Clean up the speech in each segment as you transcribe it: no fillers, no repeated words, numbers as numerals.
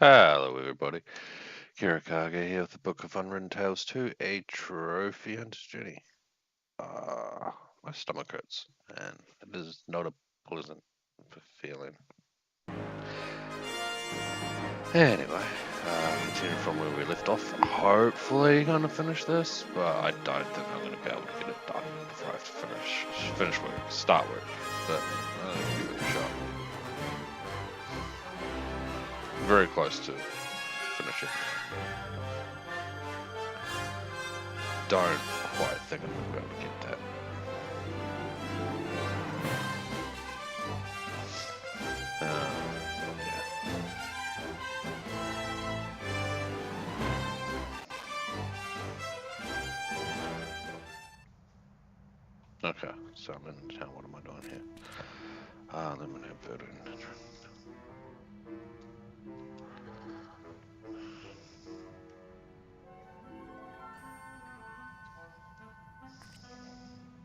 Hello, everybody. Kirakage here with the Book of Unwritten Tales 2, a trophy hunter's journey. My stomach hurts, and it is not a pleasant feeling. Anyway, continuing from where we left off. Hopefully, gonna finish this, but I don't think I'm gonna be able to get it done before I have to finish work, start work. But I'll give it a shot. Very close to finishing. Don't quite think I'm gonna be able to get that. Yeah. Okay, so I'm in town. What am I doing here? Eliminate building.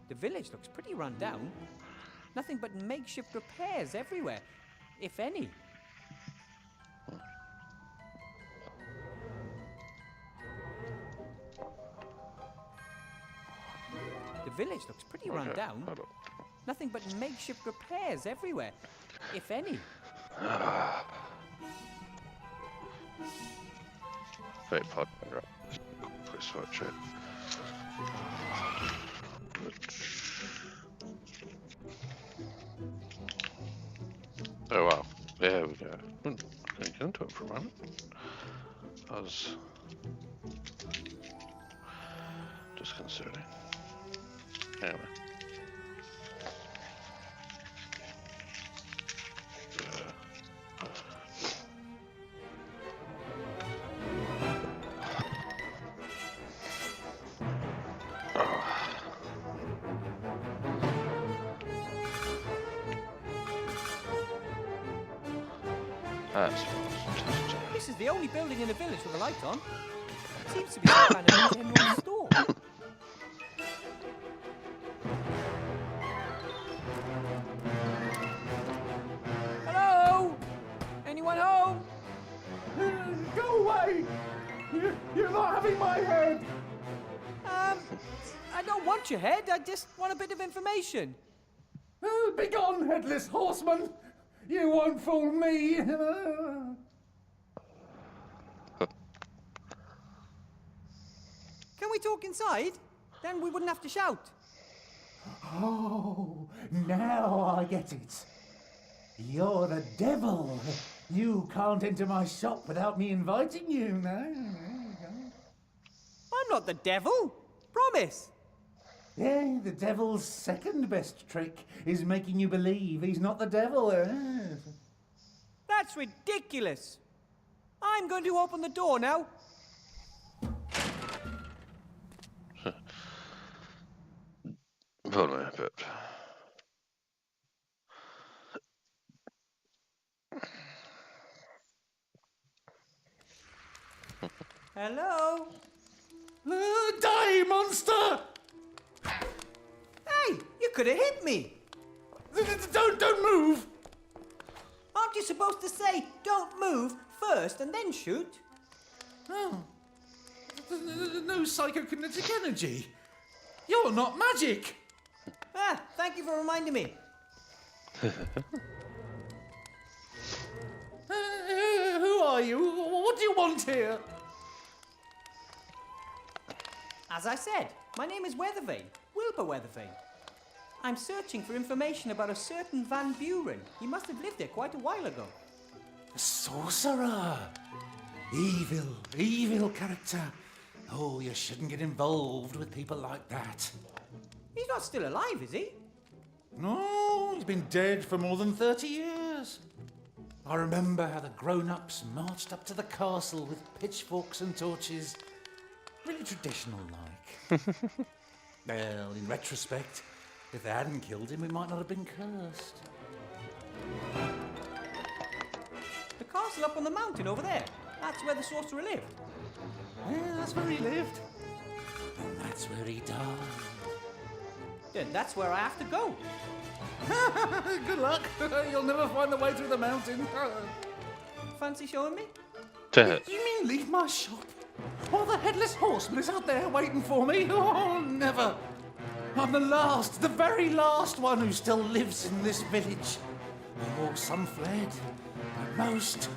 The village looks pretty run down. Nothing but makeshift repairs everywhere, if any. The village looks pretty run down. Nothing but makeshift repairs everywhere, if any. Wait, pod. Please watch it. Oh wow, there we go. Couldn't get into it for a moment. I was disconcerting. Anyway. This is the only building in the village with a light on. Seems to be some kind of general store. Hello? Anyone home? Go away! You're not having my head! I don't want your head. I just want a bit of information. Begone, headless horseman! You won't fool me! Can we talk inside? Then we wouldn't have to shout. Oh, now I get it. You're the devil. You can't enter my shop without me inviting you, no? I'm not the devil. Promise. Yeah, the devil's second best trick is making you believe he's not the devil. That's ridiculous. I'm going to open the door now. Hold on a bit. Hello? Die, monster! Hey, you could have hit me. Don't move! Aren't you supposed to say, don't move first and then shoot? Oh. No psychokinetic energy. You're not magic. Ah, thank you for reminding me. Who are you? What do you want here? As I said, my name is Weathervane, Wilbur Weathervane. I'm searching for information about a certain Van Buren. He must have lived there quite a while ago. A sorcerer. Evil character. Oh, you shouldn't get involved with people like that. He's not still alive, is he? No, he's been dead for more than 30 years. I remember how the grown-ups marched up to the castle with pitchforks and torches. Really traditional-like. Well, in retrospect, if they hadn't killed him, we might not have been cursed. The castle up on the mountain over there. That's where the sorcerer lived. Yeah, that's where he lived. And that's where he died. Then that's where I have to go. Good luck. You'll never find the way through the mountain. Fancy showing me? You mean leave my shop? While the headless horseman is out there waiting for me? Oh, never. I'm the very last one who still lives in this village. Oh, some fled, but most...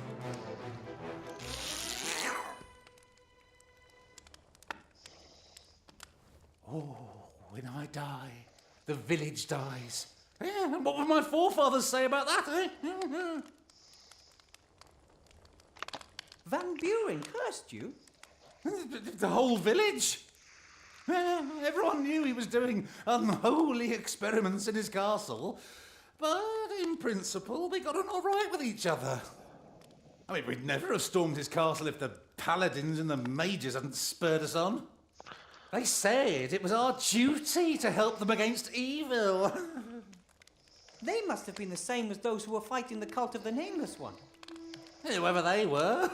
Oh, when I die, the village dies. Yeah, and what would my forefathers say about that, eh? Van Buren cursed you? The whole village. Everyone knew he was doing unholy experiments in his castle, but in principle we got on all right with each other. I mean, we'd never have stormed his castle if the paladins and the mages hadn't spurred us on. They said it was our duty to help them against evil. They must have been the same as those who were fighting the cult of the Nameless One. Whoever they were,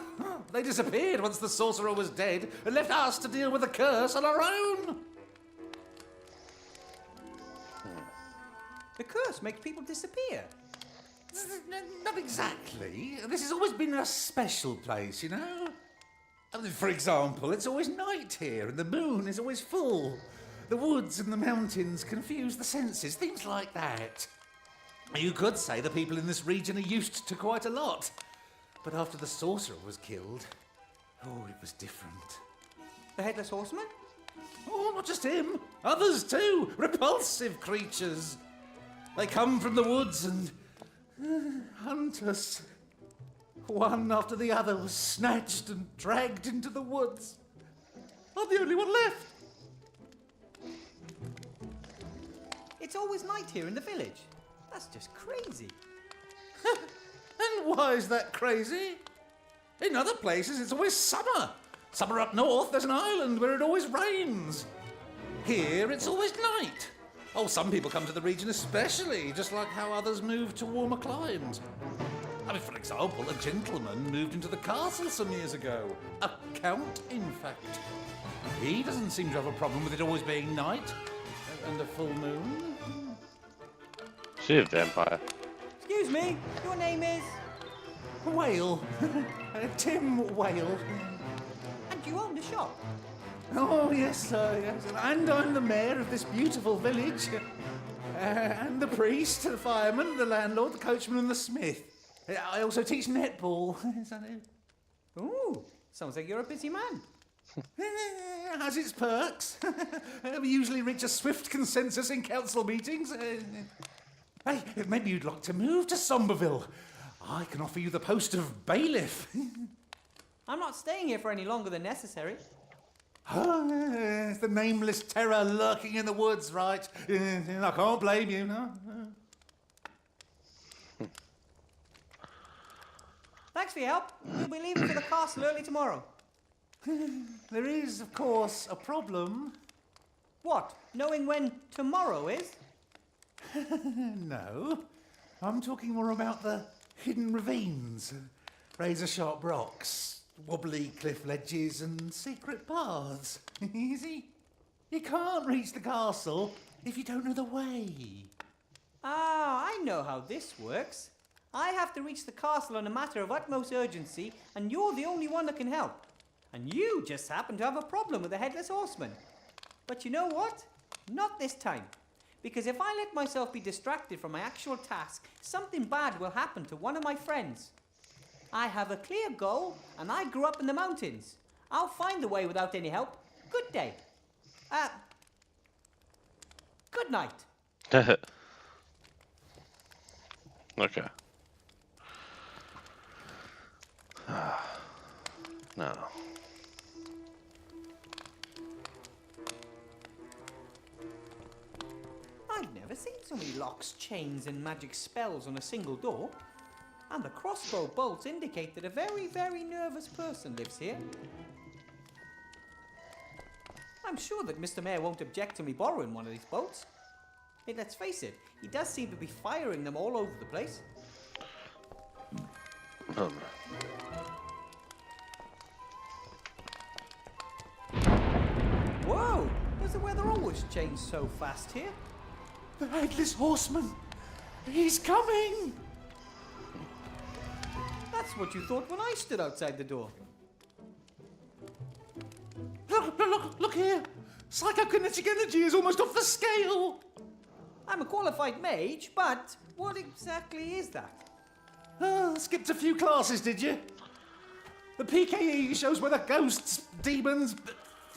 they disappeared once the sorcerer was dead and left us to deal with the curse on our own. The curse makes people disappear. Not exactly. This has always been a special place, you know? I mean, for example, it's always night here and the moon is always full. The woods and the mountains confuse the senses, things like that. You could say the people in this region are used to quite a lot. But after the sorcerer was killed, oh, it was different. The Headless Horseman? Oh, not just him. Others too. Repulsive creatures. They come from the woods and hunt us. One after the other was snatched and dragged into the woods. I'm the only one left. It's always night here in the village. That's just crazy. And why is that crazy? In other places, it's always summer. Summer up north, there's an island where it always rains. Here, it's always night. Oh, some people come to the region especially, just like how others move to warmer climes. I mean, for example, a gentleman moved into the castle some years ago. A count, in fact. He doesn't seem to have a problem with it always being night and a full moon. She a vampire. Excuse me, your name is? Whale. Tim Whale. And you own the shop? Oh, yes, sir, yes. And I'm the mayor of this beautiful village. And the priest, the fireman, the landlord, the coachman, and the smith. I also teach netball. Ooh, sounds like you're a busy man. Has its perks. We usually reach a swift consensus in council meetings. Hey, maybe you'd like to move to Somberville. I can offer you the post of bailiff. I'm not staying here for any longer than necessary. It's the nameless terror lurking in the woods, right? I can't blame you, no? Thanks for your help. We'll be leaving for the castle early tomorrow. There is, of course, a problem. What? Knowing when tomorrow is? No. I'm talking more about the hidden ravines, razor-sharp rocks, wobbly cliff ledges and secret paths. Easy. You can't reach the castle if you don't know the way. Ah, I know how this works. I have to reach the castle on a matter of utmost urgency, and you're the only one that can help. And you just happen to have a problem with the Headless Horseman. But you know what? Not this time. Because if I let myself be distracted from my actual task, something bad will happen to one of my friends. I have a clear goal, and I grew up in the mountains. I'll find the way without any help. Good day. Good night. Okay. No. I've never seen so many locks, chains, and magic spells on a single door. And the crossbow bolts indicate that a very, very nervous person lives here. I'm sure that Mr. Mayor won't object to me borrowing one of these bolts. Hey, let's face it, he does seem to be firing them all over the place. Whoa! Does the weather always change so fast here? The Headless Horseman! He's coming! That's what you thought when I stood outside the door. Look here. Psychokinetic energy is almost off the scale. I'm a qualified mage, but what exactly is that? Skipped a few classes, did you? The PKE shows whether ghosts, demons,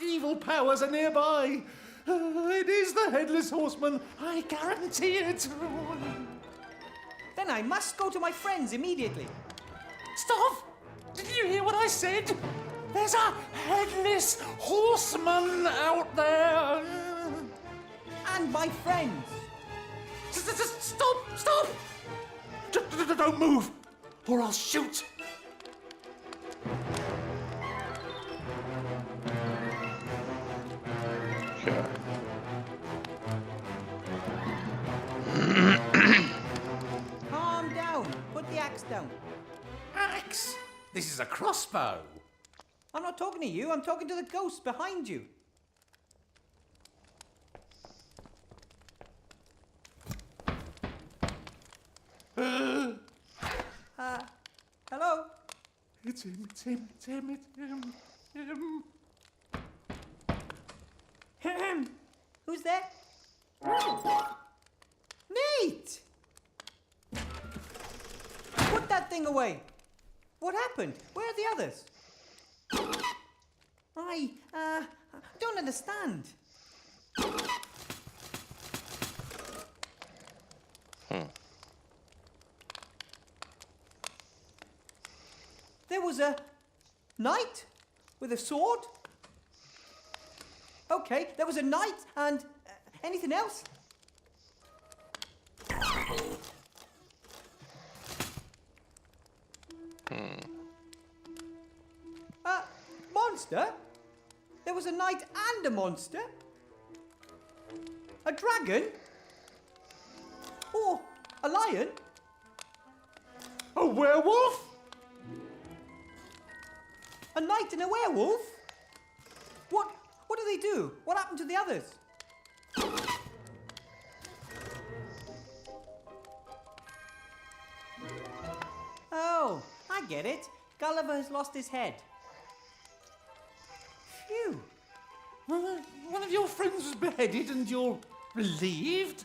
evil powers are nearby. It is the Headless Horseman, I guarantee it. Then I must go to my friends immediately. Stop! Did you hear what I said? There's a Headless Horseman out there. And my friends. Stop! Don't move, or I'll shoot. Okay. Calm down. Put the axe down. Axe? This is a crossbow. I'm not talking to you. I'm talking to the ghost behind you. Hello? It's him. Who's there? Nate! Put that thing away. What happened? Where are the others? I don't understand. There was a knight with a sword. Okay, there was a knight and anything else? Monster? There was a knight and a monster? A dragon? Or a lion? A werewolf? A knight and a werewolf? What do they do? What happened to the others? Oh, I get it. Gulliver has lost his head. Phew. One of your friends was beheaded and you're relieved?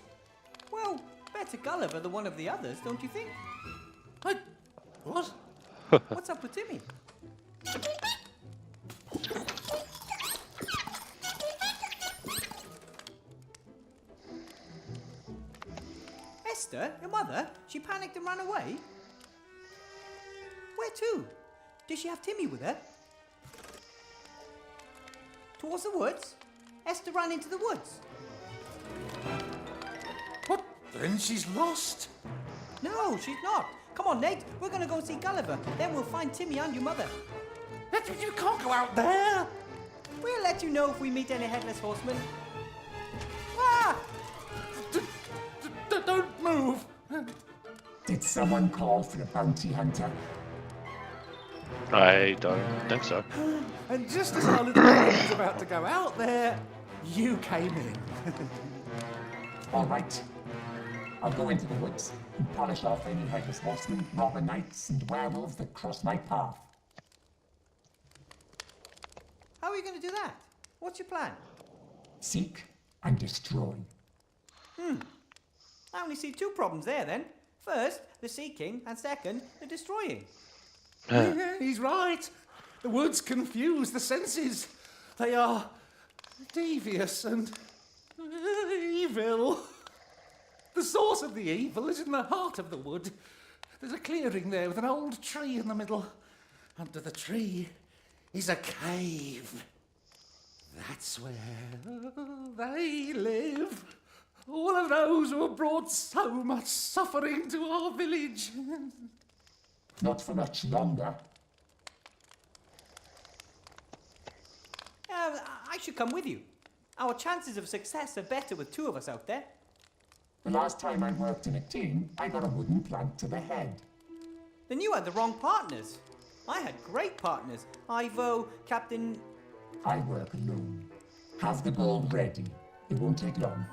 Well, better Gulliver than one of the others, don't you think? What? What's up with Timmy? Esther, your mother, she panicked and ran away? Where to? Did she have Timmy with her? Towards the woods? Esther ran into the woods. What? Then she's lost? No, she's not. Come on, Nate, we're going to go see Gulliver. Then we'll find Timmy and your mother. You can't go out there. We'll let you know if we meet any headless horsemen. Ah! Don't move. Did someone call for a bounty hunter? I don't think so. And just as our little friend was about to go out there, you came in. All right. I'll go into the woods and polish off any headless horsemen, robber knights, and werewolves that cross my path. How are you going to do that? What's your plan? Seek and destroy. I only see two problems there then. First, the seeking, and second, the destroying. Yeah, he's right. The woods confuse the senses. They are devious and evil. The source of the evil is in the heart of the wood. There's a clearing there with an old tree in the middle. Under the tree is a cave. That's where they live. All of those who have brought so much suffering to our village. Not for much longer. I should come with you. Our chances of success are better with two of us out there. The last time I worked in a team, I got a wooden plank to the head. Then you had the wrong partners. I had great partners. Ivo, Captain... I work alone. Have the gold ready. It won't take long.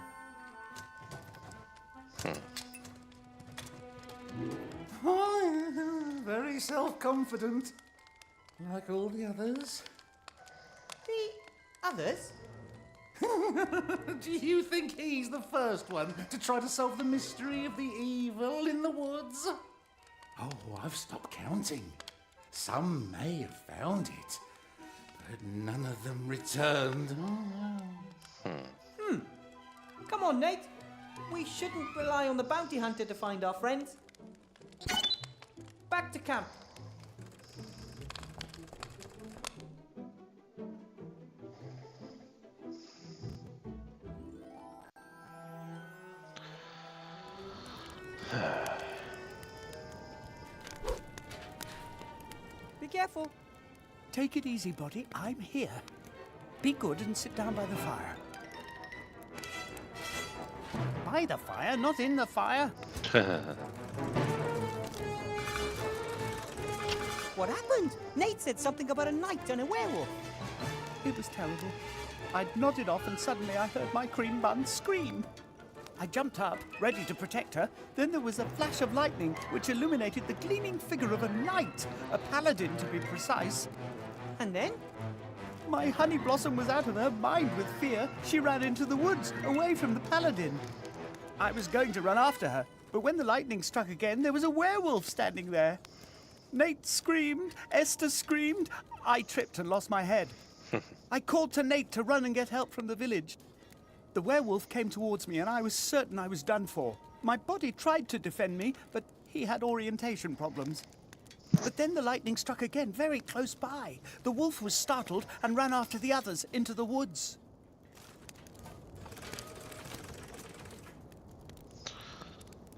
Oh, very self-confident, like all the others. See, others? Do you think he's the first one to try to solve the mystery of the evil in the woods? Oh, I've stopped counting. Some may have found it, but none of them returned. Come on, Nate. We shouldn't rely on the bounty hunter to find our friends. Back to camp. Be careful. Take it easy, buddy. I'm here. Be good and sit down by the fire. By the fire, not in the fire. What happened? Nate said something about a knight and a werewolf. It was terrible. I'd nodded off and suddenly I heard my cream bun scream. I jumped up, ready to protect her. Then there was a flash of lightning which illuminated the gleaming figure of a knight, a paladin to be precise. And then? My honey blossom was out of her mind with fear. She ran into the woods, away from the paladin. I was going to run after her, but when the lightning struck again, there was a werewolf standing there. Nate screamed, Esther screamed. I tripped and lost my head. I called to Nate to run and get help from the village. The werewolf came towards me and I was certain I was done for. My body tried to defend me, but he had orientation problems. But then the lightning struck again, very close by. The wolf was startled and ran after the others into the woods.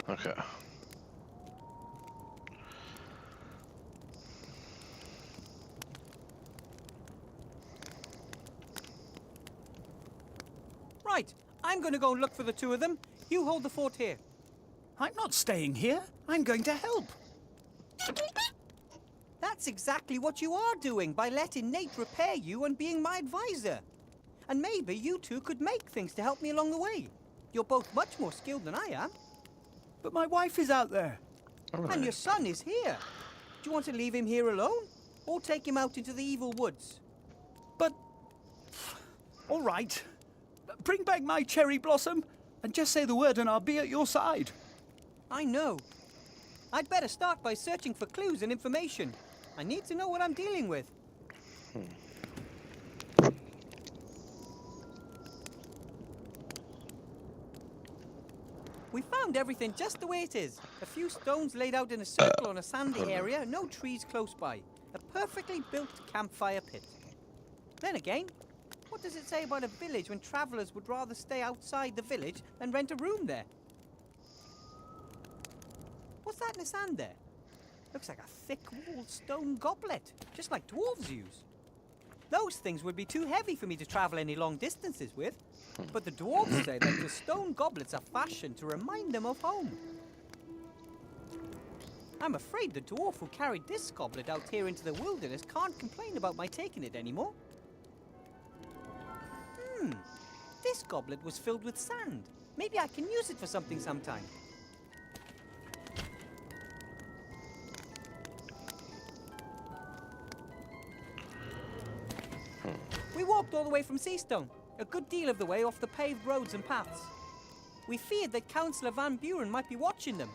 Okay. Right, I'm going to go and look for the two of them. You hold the fort here. I'm not staying here. I'm going to help. That's exactly what you are doing by letting Nate repair you and being my advisor. And maybe you two could make things to help me along the way. You're both much more skilled than I am. But my wife is out there. And your son is here. Do you want to leave him here alone? Or take him out into the evil woods? But... all right. Bring back my cherry blossom and just say the word and I'll be at your side. I know. I'd better start by searching for clues and information. I need to know what I'm dealing with. We found everything just the way it is. A few stones laid out in a circle on a sandy area, no trees close by. A perfectly built campfire pit. Then again, what does it say about a village when travellers would rather stay outside the village than rent a room there? What's that in the sand there? Looks like a thick-walled stone goblet, just like dwarves use. Those things would be too heavy for me to travel any long distances with. But the dwarves say that the stone goblets are fashioned to remind them of home. I'm afraid the dwarf who carried this goblet out here into the wilderness can't complain about my taking it anymore. This goblet was filled with sand. Maybe I can use it for something sometime. We walked all the way from Seastone, a good deal of the way off the paved roads and paths. We feared that Councillor Van Buren might be watching them.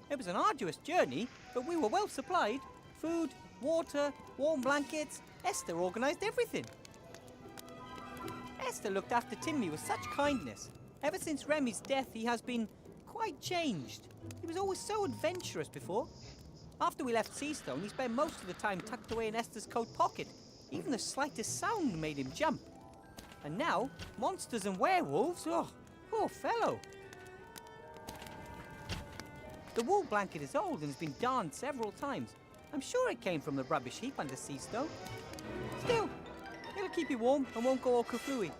It was an arduous journey, but we were well supplied. Food, water, warm blankets. Esther organised everything. Esther looked after Timmy with such kindness. Ever since Remy's death, he has been quite changed. He was always so adventurous before. After we left Seastone, he spent most of the time tucked away in Esther's coat pocket. Even the slightest sound made him jump. And now, monsters and werewolves, oh, poor fellow. The wool blanket is old and has been darned several times. I'm sure it came from the rubbish heap under Seastone. Still, it'll keep you warm and won't go all kaflooey.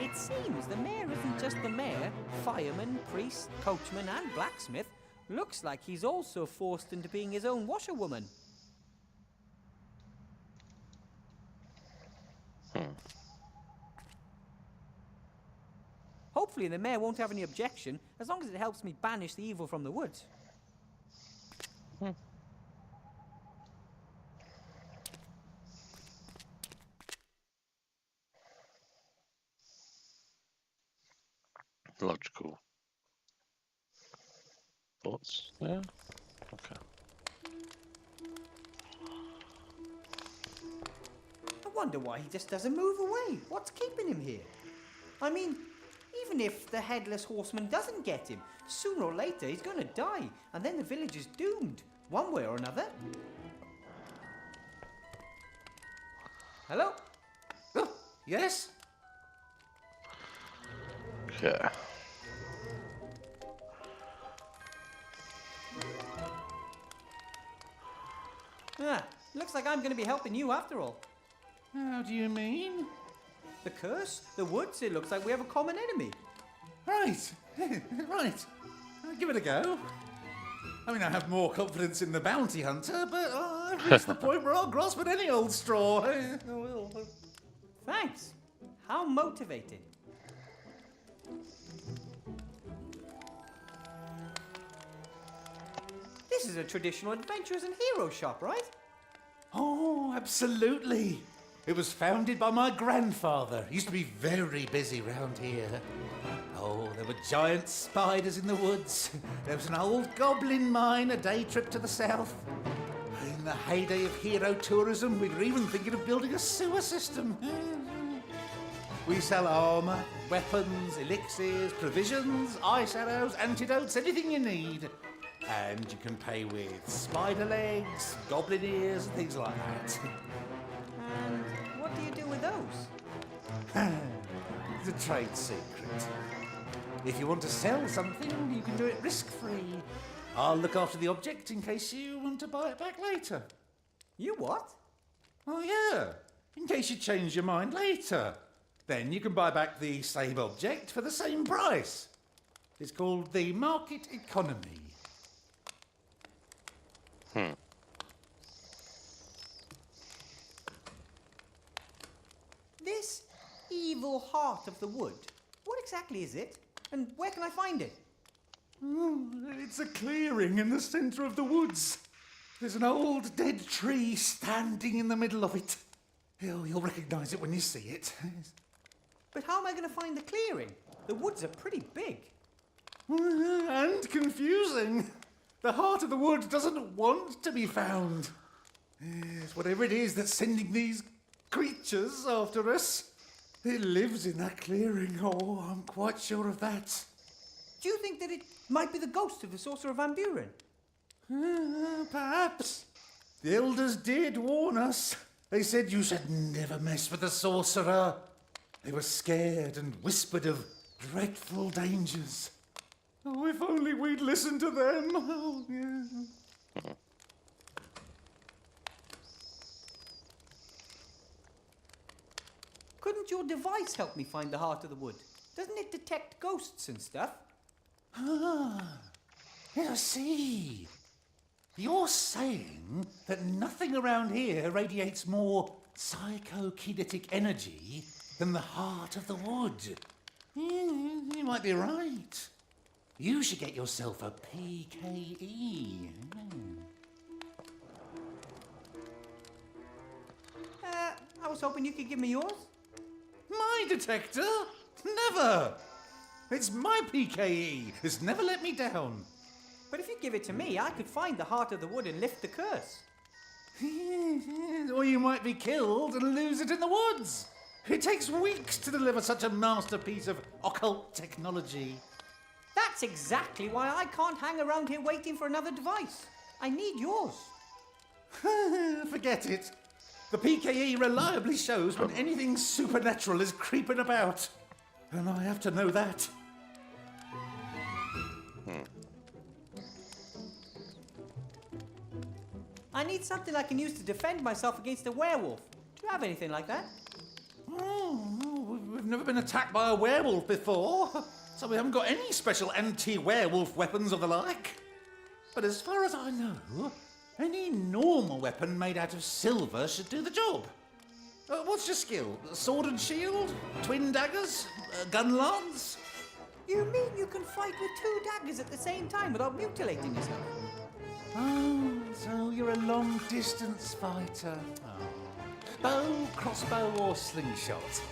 It seems the mayor isn't just the mayor, fireman, priest, coachman, and blacksmith. Looks like he's also forced into being his own washerwoman. Hopefully the mayor won't have any objection, as long as it helps me banish the evil from the woods. Logical thoughts there. Okay. I wonder why he just doesn't move away. What's keeping him here? I mean, even if the headless horseman doesn't get him, sooner or later he's going to die, and then the village is doomed, one way or another. Hello? Oh, yes? Okay. Ah, looks like I'm going to be helping you after all. How do you mean? The curse? The woods? It looks like we have a common enemy. Right, right. Give it a go. I mean, I have more confidence in the bounty hunter, but I've reached the point where I'll grasp at any old straw. Thanks. How motivating. This is a traditional adventurers and heroes shop, right? Oh, absolutely. It was founded by my grandfather. He used to be very busy round here. Oh, there were giant spiders in the woods. There was an old goblin mine a day trip to the south. In the heyday of hero tourism, we were even thinking of building a sewer system. We sell armour, weapons, elixirs, provisions, ice arrows, antidotes, anything you need. And you can pay with spider legs, goblin ears, and things like that. And what do you do with those? It's a trade secret. If you want to sell something, you can do it risk-free. I'll look after the object in case you want to buy it back later. You what? Oh, yeah. In case you change your mind later. Then you can buy back the same object for the same price. It's called the market economy. This evil heart of the wood, what exactly is it? And where can I find it? It's a clearing in the centre of the woods. There's an old dead tree standing in the middle of it. You'll recognise it when you see it. But how am I going to find the clearing? The woods are pretty big. And confusing. The heart of the wood doesn't want to be found. Yes, whatever it is that's sending these creatures after us, it lives in that clearing. Oh, I'm quite sure of that. Do you think that it might be the ghost of the Sorcerer Van Buren? Perhaps. The elders did warn us. They said you should never mess with the sorcerer. They were scared and whispered of dreadful dangers. Oh, if only we'd listened to them. Oh, yeah. Couldn't your device help me find the heart of the wood? Doesn't it detect ghosts and stuff? Ah, I see. You're saying that nothing around here radiates more psychokinetic energy than the heart of the wood. You might be right. You should get yourself a PKE. I was hoping you could give me yours. My detector? Never! It's my PKE. It's never let me down. But if you give it to me, I could find the heart of the wood and lift the curse. Or you might be killed and lose it in the woods. It takes weeks to deliver such a masterpiece of occult technology. That's exactly why I can't hang around here waiting for another device. I need yours. Forget it. The PKE reliably shows when anything supernatural is creeping about. And I have to know that. I need something I can use to defend myself against a werewolf. Do you have anything like that? Oh, we've never been attacked by a werewolf before, so we haven't got any special anti-werewolf weapons or the like. But as far as I know, any normal weapon made out of silver should do the job. What's your skill? Sword and shield? Twin daggers? Gun lance? You mean you can fight with 2 daggers at the same time without mutilating yourself? Oh, so you're a long-distance fighter. Oh. Bow, crossbow or slingshot?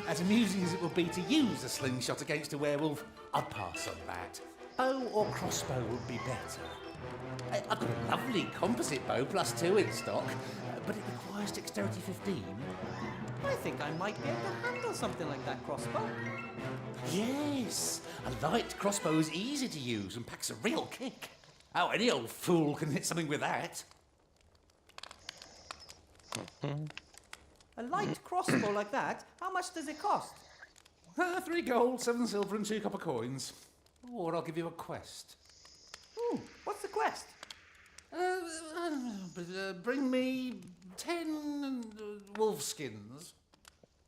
As amusing as it would be to use a slingshot against a werewolf, I'd pass on that. Bow or crossbow would be better. I've got a lovely composite bow +2 in stock, but it requires dexterity 15. I think I might be able to handle something like that crossbow. Yes, a light crossbow is easy to use and packs a real kick. Oh, any old fool can hit something with that. A light crossbow like that? How much does it cost? 3 gold, 7 silver and 2 copper coins. Or I'll give you a quest. Ooh, what's the quest? Bring me 10 wolf skins.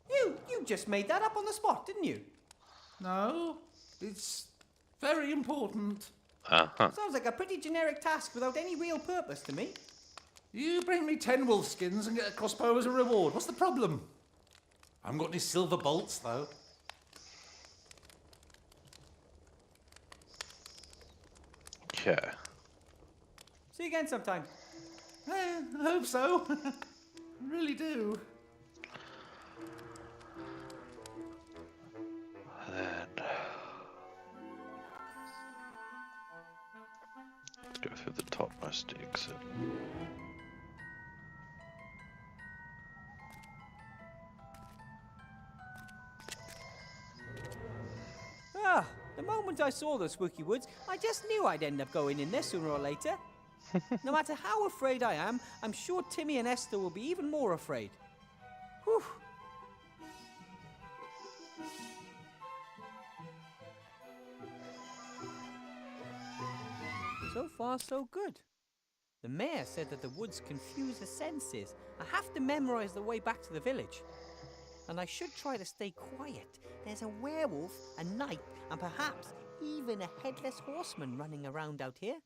You just made that up on the spot, didn't you? No, it's very important. Sounds like a pretty generic task without any real purpose to me. You bring me 10 wolf skins and get a crossbow as a reward. What's the problem? I haven't got any silver bolts, though. Okay. See you again sometime. I hope so. I really do. Then let's go through the topmost exit. The moment I saw the spooky woods, I just knew I'd end up going in there sooner or later. No matter how afraid I am, I'm sure Timmy and Esther will be even more afraid. Whew. So far, so good. The mayor said that the woods confuse the senses. I have to memorize the way back to the village. And I should try to stay quiet. There's a werewolf, a knight, and perhaps even a headless horseman running around out here.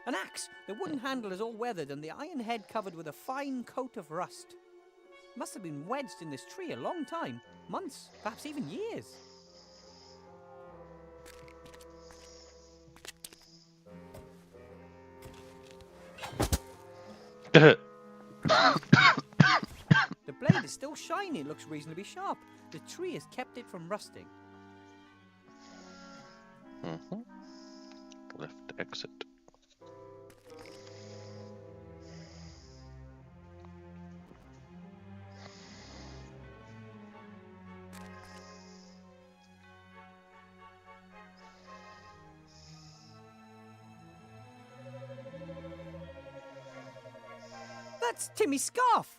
An axe! The wooden handle is all weathered and the iron head covered with a fine coat of rust. Must have been wedged in this tree a long time. Months, perhaps even years. The blade is still shiny, it looks reasonably sharp. The tree has kept it from rusting. Left exit. That's Timmy's scarf!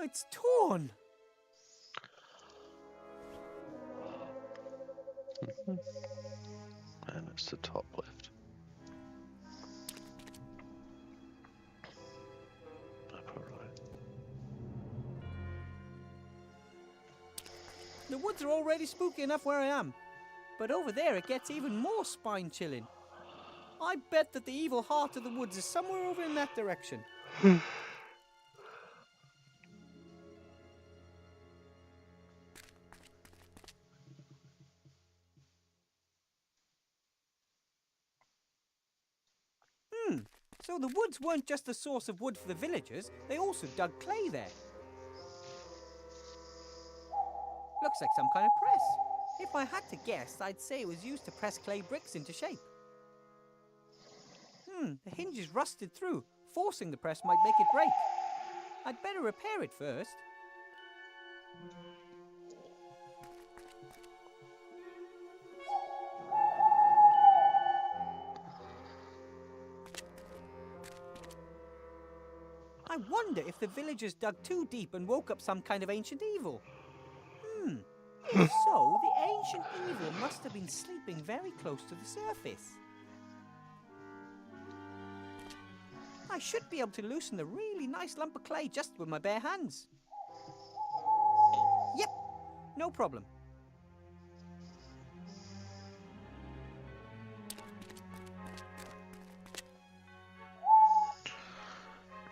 It's torn. And it's the top left. Upper right. The woods are already spooky enough where I am. But over there it gets even more spine-chilling. I bet that the evil heart of the woods is somewhere over in that direction. So the woods weren't just the source of wood for the villagers, they also dug clay there. Looks like some kind of press. If I had to guess, I'd say it was used to press clay bricks into shape. The hinge is rusted through. Forcing the press might make it break. I'd better repair it first. I wonder if the villagers dug too deep and woke up some kind of ancient evil. If so, the ancient evil must have been sleeping very close to the surface. I should be able to loosen the really nice lump of clay just with my bare hands. Yep, no problem.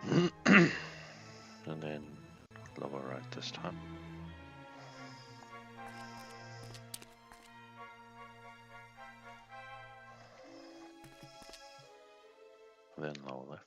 And then lower right this time. And then lower left.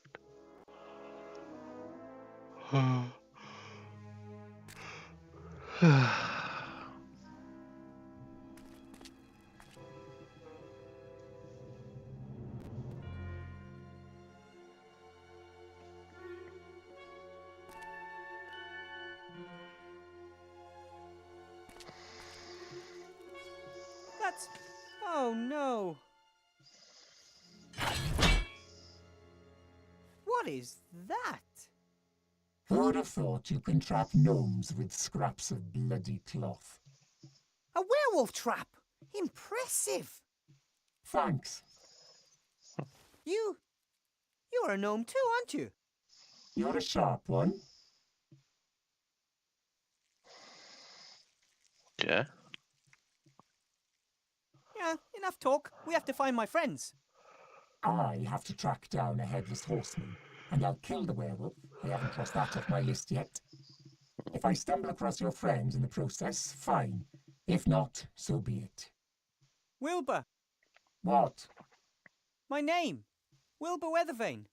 That's... Oh no. What is that? Who'd have thought you can trap gnomes with scraps of bloody cloth? A werewolf trap! Impressive! Thanks. You're a gnome too, aren't you? You're a sharp one. Yeah. Yeah, enough talk. We have to find my friends. I have to track down a headless horseman, and I'll kill the werewolf. I haven't crossed that off my list yet. If I stumble across your friends in the process, fine. If not, so be it. Wilbur, What? my name. Wilbur Weathervane.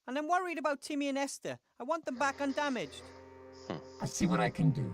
And I'm worried about Timmy and Esther. I want them back undamaged. I see what I can do.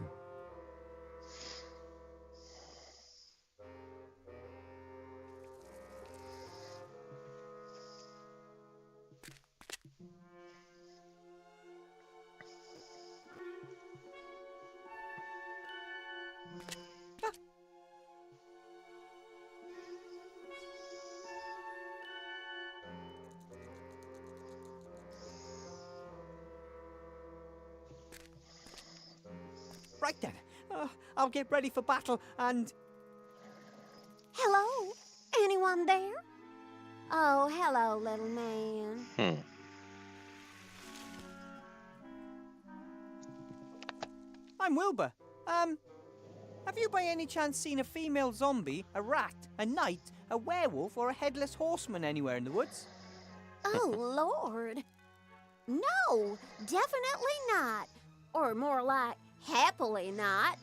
Right then. I'll get ready for battle and... Hello? Anyone there? Oh, hello, little man. I'm Wilbur. Have you by any chance seen a female zombie, a rat, a knight, a werewolf, or a headless horseman anywhere in the woods? Oh, Lord. No, definitely not. Or more like, happily not.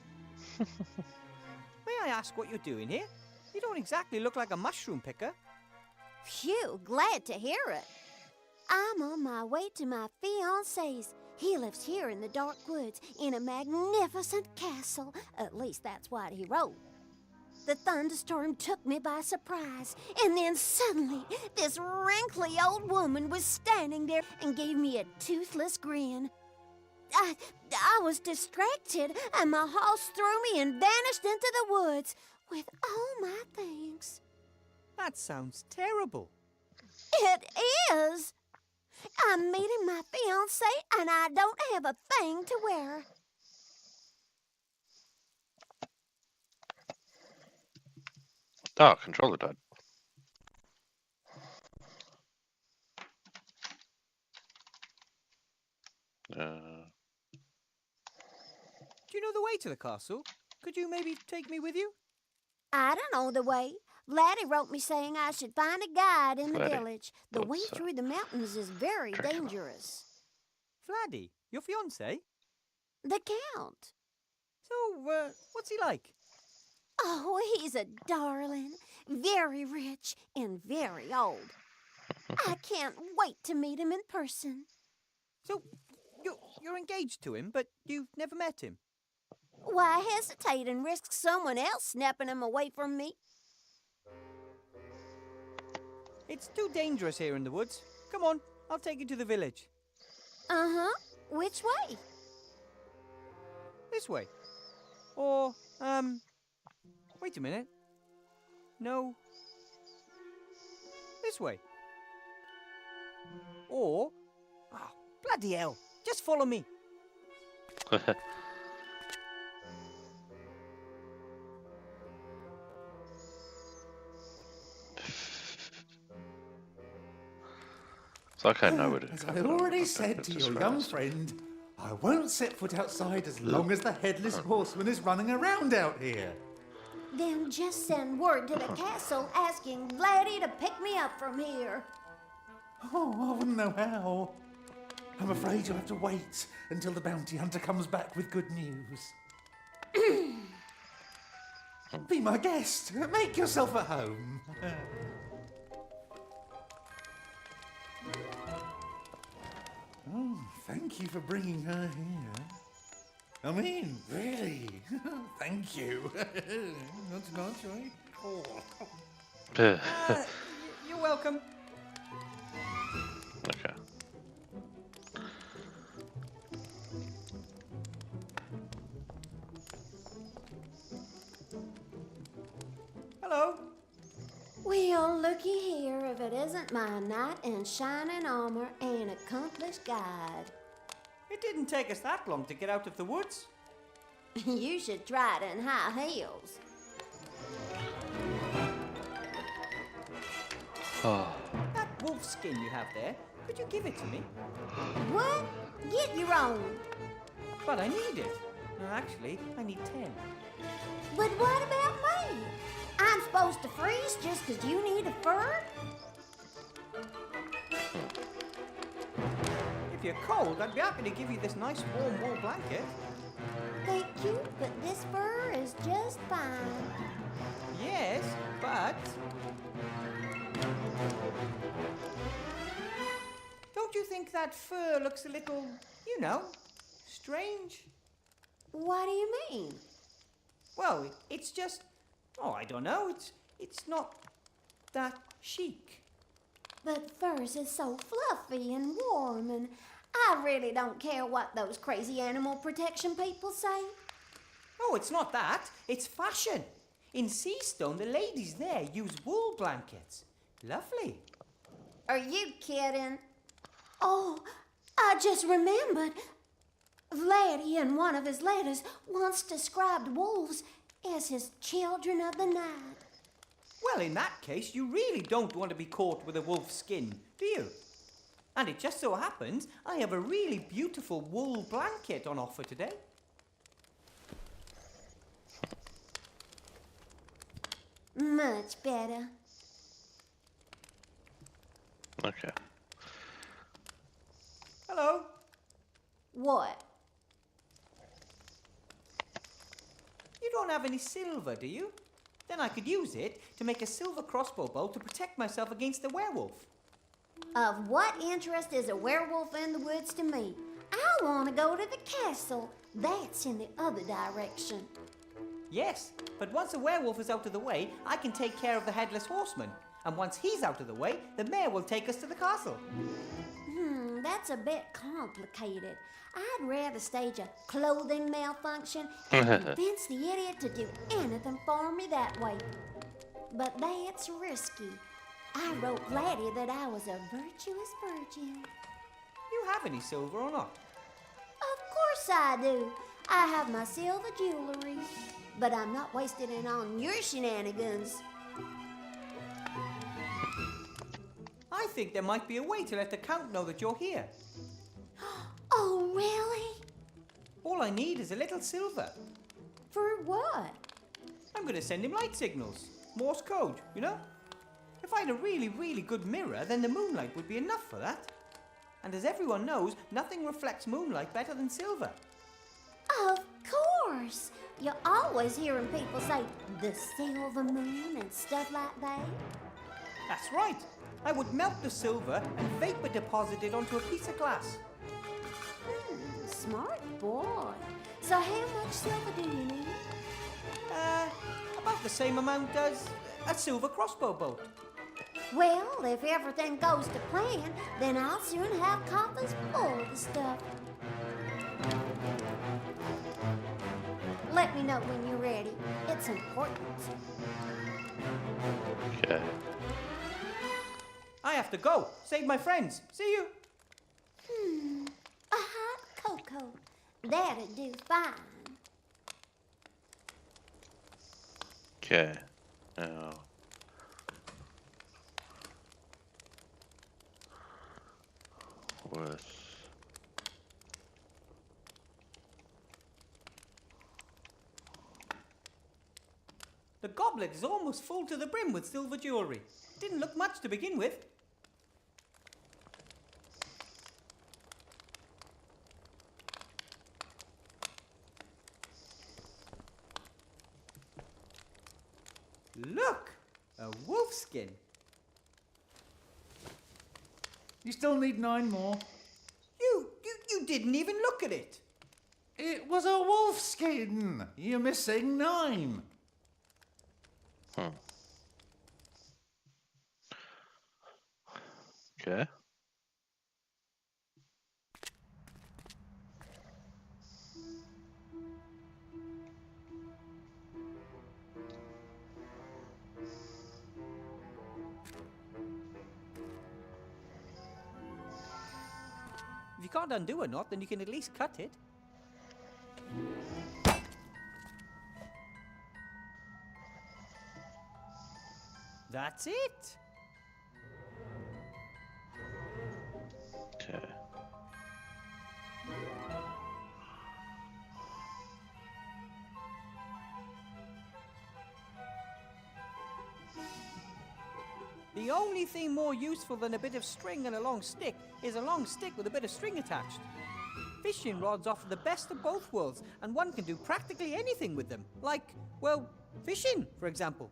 May I ask what you're doing here? You don't exactly look like a mushroom picker. Phew, glad to hear it. I'm on my way to my fiancé's. He lives here in the dark woods in a magnificent castle. At least that's what he wrote. The thunderstorm took me by surprise, and then suddenly this wrinkly old woman was standing there and gave me a toothless grin. I was distracted, and my horse threw me and vanished into the woods with all my things. That sounds terrible. It is. I'm meeting my fiancé, and I don't have a thing to wear. Oh, controller died. Do you know the way to the castle? Could you maybe take me with you? I don't know the way. Vladdy wrote me saying I should find a guide in the Vladdy. village. The way through the mountains is very Dracula. dangerous. Vladdy, your fiancé? The Count. So, what's he like? Oh, he's a darling. Very rich and very old. I can't wait to meet him in person. So, you're engaged to him, but you've never met him? Why hesitate and risk someone else snapping him away from me? It's too dangerous here in the woods. Come on, I'll take you to the village. Uh-huh. Which way? This way. Or, wait a minute. No. This way. Or, oh, bloody hell, just follow me. It's like I know it. As I already said to your young friend, I won't set foot outside as long as the headless horseman is running around out here. Then just send word to the castle asking Vladdy to pick me up from here. Oh, I wouldn't know how. I'm afraid you'll have to wait until the bounty hunter comes back with good news. Be my guest. Make yourself at home. Oh, thank you for bringing her here. I mean, really, thank you. Not right? Oh. You're welcome. Okay. Hello. Well, looky here if it isn't my knight in shining armor and accomplished guide. It didn't take us that long to get out of the woods. You should try it in high heels. Oh. That wolf skin you have there, could you give it to me? What? Get your own. But I need it. No, actually, I need 10. But what about me? I'm supposed to freeze just 'cause you need a fur? If you're cold, I'd be happy to give you this nice warm wool blanket. Thank you, but this fur is just fine. Yes, but... Don't you think that fur looks a little, you know, strange? What do you mean? Well, it's just... Oh, I don't know. It's not that chic. But furs is so fluffy and warm, and I really don't care what those crazy animal protection people say. Oh, it's not that. It's fashion. In Seastone, the ladies there use wool blankets. Lovely. Are you kidding? Oh, I just remembered. Vladdy, in one of his letters, once described wolves as his children of the night. Well, in that case, you really don't want to be caught with a wolf skin, do you? And it just so happens I have a really beautiful wool blanket on offer today. Much better. Okay. Hello. What? You don't have any silver, do you? Then I could use it to make a silver crossbow bow to protect myself against the werewolf. Of what interest is a werewolf in the woods to me? I want to go to the castle. That's in the other direction. Yes, but once a werewolf is out of the way, I can take care of the headless horseman. And once he's out of the way, the mayor will take us to the castle. That's a bit complicated. I'd rather stage a clothing malfunction and convince the idiot to do anything for me that way. But that's risky. I wrote Vladdy that I was a virtuous virgin. You have any silver or not? Of course I do. I have my silver jewelry. But I'm not wasting it on your shenanigans. I think there might be a way to let the Count know that you're here. Oh, really? All I need is a little silver. For what? I'm going to send him light signals. Morse code, you know? If I had a really, really good mirror, then the moonlight would be enough for that. And as everyone knows, nothing reflects moonlight better than silver. Of course. You're always hearing people say the silver moon and stuff like that. That's right. I would melt the silver and vapor deposit it onto a piece of glass. Smart boy. So how much silver do you need? About the same amount as a silver crossbow bolt. Well, if everything goes to plan, then I'll soon have coffins full of the stuff. Let me know when you're ready. It's important. Okay. I have to go. Save my friends. See you. A hot cocoa. That'd do fine. Okay. Now. with. The goblet is almost full to the brim with silver jewellery. Didn't look much to begin with. Look! A wolf skin. You still need 9 more. You didn't even look at it. It was a wolf skin. You're missing 9. Okay. If you can't undo a knot, then you can at least cut it. That's it. Okay. The only thing more useful than a bit of string and a long stick is a long stick with a bit of string attached. Fishing rods offer the best of both worlds, and one can do practically anything with them. Like, well, fishing, for example.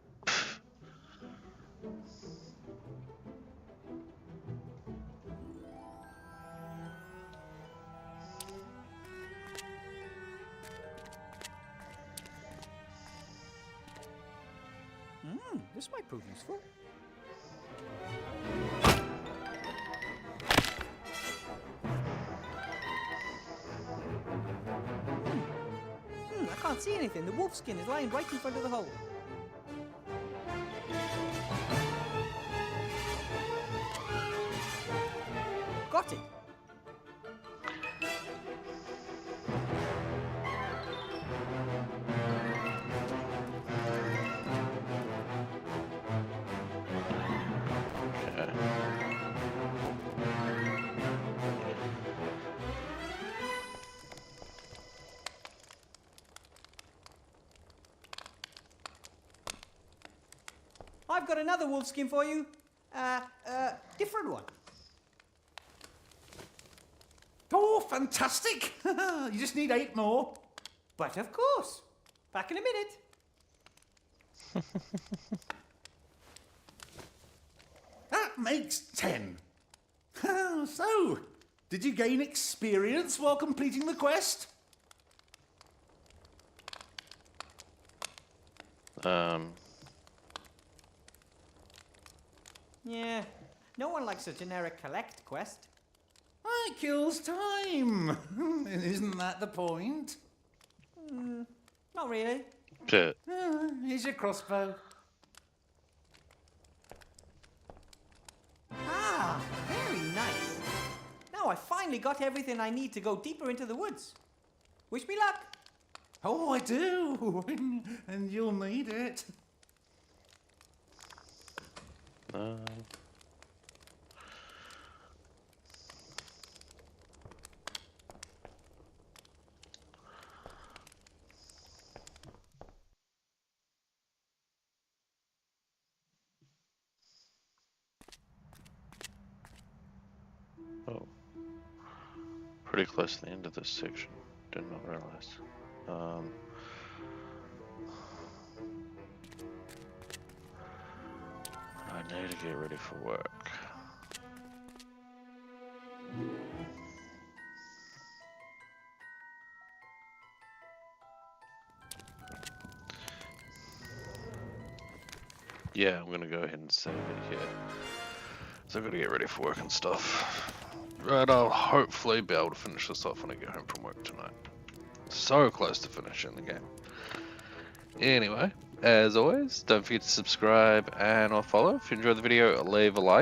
This might prove useful. I can't see anything. The wolf skin is lying right in front of the hole. Got it. I've got another wolf skin for you. Different one. Oh, fantastic! You just need 8 more. But of course. Back in a minute. That makes 10. So, did you gain experience while completing the quest? Yeah, no one likes a generic collect quest. It kills time. Isn't that the point? Not really. Okay. Here's your crossbow. Ah, very nice. Now I finally got everything I need to go deeper into the woods. Wish me luck. Oh, I do. And you'll need it. Oh. Pretty close to the end of this section. Did not realize. I need to get ready for work. Yeah, I'm gonna go ahead and save it here. So I've got to get ready for work and stuff. Right, I'll hopefully be able to finish this off when I get home from work tonight. So close to finishing the game. Anyway, as always, don't forget to subscribe and or follow. If you enjoyed the video, leave a like.